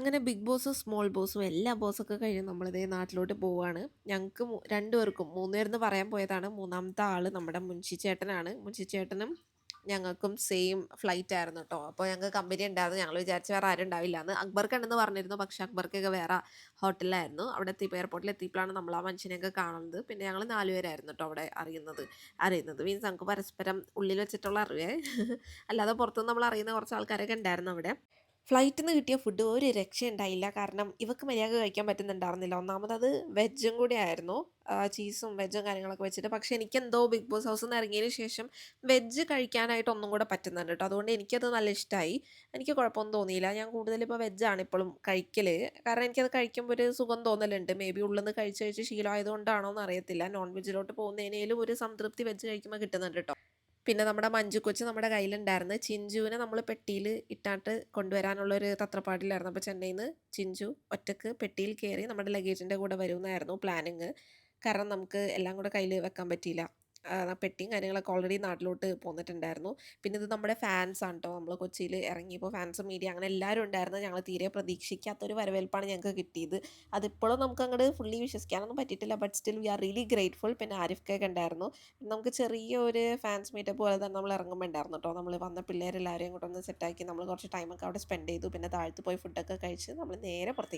അങ്ങനെ big ബോസും, small ബോസും എല്ലാ ബോസൊക്കെ കഴിഞ്ഞ് നമ്മളിതേ നാട്ടിലോട്ട് പോവാണ്. ഞങ്ങക്ക് 2 പേർക്കും 3 പേരെന്ന് പറയാൻ പോയതാണ്. മൂന്നാമത്തെ ആള് നമ്മുടെ മുൻഷി ചേട്ടനാണ്. മുൻഷി ചേട്ടനും ഞങ്ങൾക്കും സെയിം ഫ്ലൈറ്റ് ആയിരുന്നു ട്ടോ. അപ്പോൾ ഞങ്ങൾക്ക് കമ്പനി ഉണ്ടായിരുന്നു. ഞങ്ങൾ വിചാരിച്ചു വേറെ ആരും ഉണ്ടാവില്ലാന്ന്. അക്ബർക്കുണ്ടെന്ന് പറഞ്ഞിരുന്നു. പക്ഷേ അക്ബർക്കൊക്കെ വേറെ ഹോട്ടലിലായിരുന്നു. അവിടെ എത്തിയപ്പോൾ എയർപോർട്ടിൽ എത്തിയപ്പോഴാണ് നമ്മൾ ആ മനുഷ്യനെയൊക്കെ കാണുന്നത്. പിന്നെ ഞങ്ങൾ 4 പേരായിരുന്നു ട്ടോ അവിടെ അറിയുന്നത് മീൻസ് ഞങ്ങൾക്ക് പരസ്പരം ഉള്ളിൽ വെച്ചിട്ടുള്ള അറിവേ. അല്ലാതെ പുറത്തുനിന്ന് നമ്മൾ അറിയുന്ന കുറച്ച് ആൾക്കാരൊക്കെ ഉണ്ടായിരുന്നു അവിടെ. ഫ്ലൈറ്റിന്ന് കിട്ടിയ ഫുഡ് ഒരു രക്ഷയുണ്ടായില്ല. കാരണം ഇവക്ക് മര്യാദക്ക് കഴിക്കാൻ പറ്റുന്നുണ്ടായിരുന്നില്ല. ഒന്നാമത് അത് വെജും കൂടി ആയിരുന്നു. ചീസും വെജും കാര്യങ്ങളൊക്കെ വെച്ചിട്ട്. പക്ഷേ എനിക്കെന്തോ ബിഗ് ബോസ് ഹൗസിന്ന് ഇറങ്ങിയതിന് ശേഷം വെജ് കഴിക്കാനായിട്ട് ഒന്നും കൂടെ പറ്റുന്നുണ്ട് ട്ടോ. അതുകൊണ്ട് എനിക്കത് നല്ല ഇഷ്ടമായി. എനിക്ക് കുഴപ്പമൊന്നും തോന്നിയില്ല. ഞാൻ കൂടുതലും ഇപ്പോൾ വെജാണ് ഇപ്പോഴും കഴിക്കല്. കാരണം എനിക്കത് കഴിക്കുമ്പോൾ ഒരു സുഖം തോന്നലുണ്ട്. മേ ബി ഉള്ളിന്ന് കഴിച്ച് കഴിച്ച് ശീലമായതുകൊണ്ടാണോ എന്ന് അറിയത്തില്ല. നോൺ വെജിലോട്ട് പോകുന്നതിനേലും ഒരു സംതൃപ്തി വെജ് കഴിക്കുമ്പോൾ കിട്ടുന്നുണ്ട് ട്ടോ. പിന്നെ നമ്മുടെ മഞ്ജു കൊച്ച് നമ്മുടെ കയ്യിലുണ്ടായിരുന്നു. ചിഞ്ചുവിനെ നമ്മൾ പെട്ടിയിൽ ഇട്ടാട്ട് കൊണ്ടുവരാനുള്ളൊരു തത്രപ്പാടിലായിരുന്നു. അപ്പോൾ ചെന്നൈയിന്ന് ചിഞ്ചു ഒറ്റക്ക് പെട്ടിയിൽ കയറി നമ്മുടെ ലഗേജിൻ്റെ കൂടെ വരുമെന്നായിരുന്നു പ്ലാനിങ്. കാരണം നമുക്ക് എല്ലാം കൂടെ കയ്യിൽ വെക്കാൻ പറ്റിയില്ല. പെട്ടിയും കാര്യങ്ങളൊക്കെ ഓൾറെഡി നാട്ടിലോട്ട് പോന്നിട്ടുണ്ടായിരുന്നു. പിന്നെ ഇത് നമ്മുടെ ഫാൻസാണ് ട്ടോ. നമ്മൾ കൊച്ചിയിൽ ഇറങ്ങിയപ്പോൾ ഫാൻസും മീഡിയ അങ്ങനെ എല്ലാവരും ഉണ്ടായിരുന്നു. ഞങ്ങൾ തീരെ പ്രതീക്ഷിക്കാത്തൊരു വരവേൽപ്പാണ് ഞങ്ങൾക്ക് കിട്ടിയത്. അതിപ്പോഴും നമുക്കങ്ങട് ഫുള്ളി വിശ്വസിക്കാനൊന്നും പറ്റിയിട്ടില്ല. But still we are really grateful. പിന്നെ ആരിഫ്ക്കയൊക്കെ ഉണ്ടായിരുന്നു. നമുക്ക് ചെറിയൊരു ഫാൻസ് മീറ്റപ്പ് പോലെ തന്നെ നമ്മൾ ഇറങ്ങുമ്പോൾ ഉണ്ടായിരുന്നു കേട്ടോ. നമ്മൾ വന്ന പിള്ളേരെല്ലാവരെയും കൂടെ ഒന്ന് സെറ്റാക്കി നമ്മൾ കുറച്ച് ടൈമൊക്കെ അവിടെ സ്പെൻഡ് ചെയ്തു. പിന്നെ താഴത്ത് പോയി ഫുഡൊക്കെ കഴിച്ച് നമ്മൾ നേരെ പുറത്തേക്ക്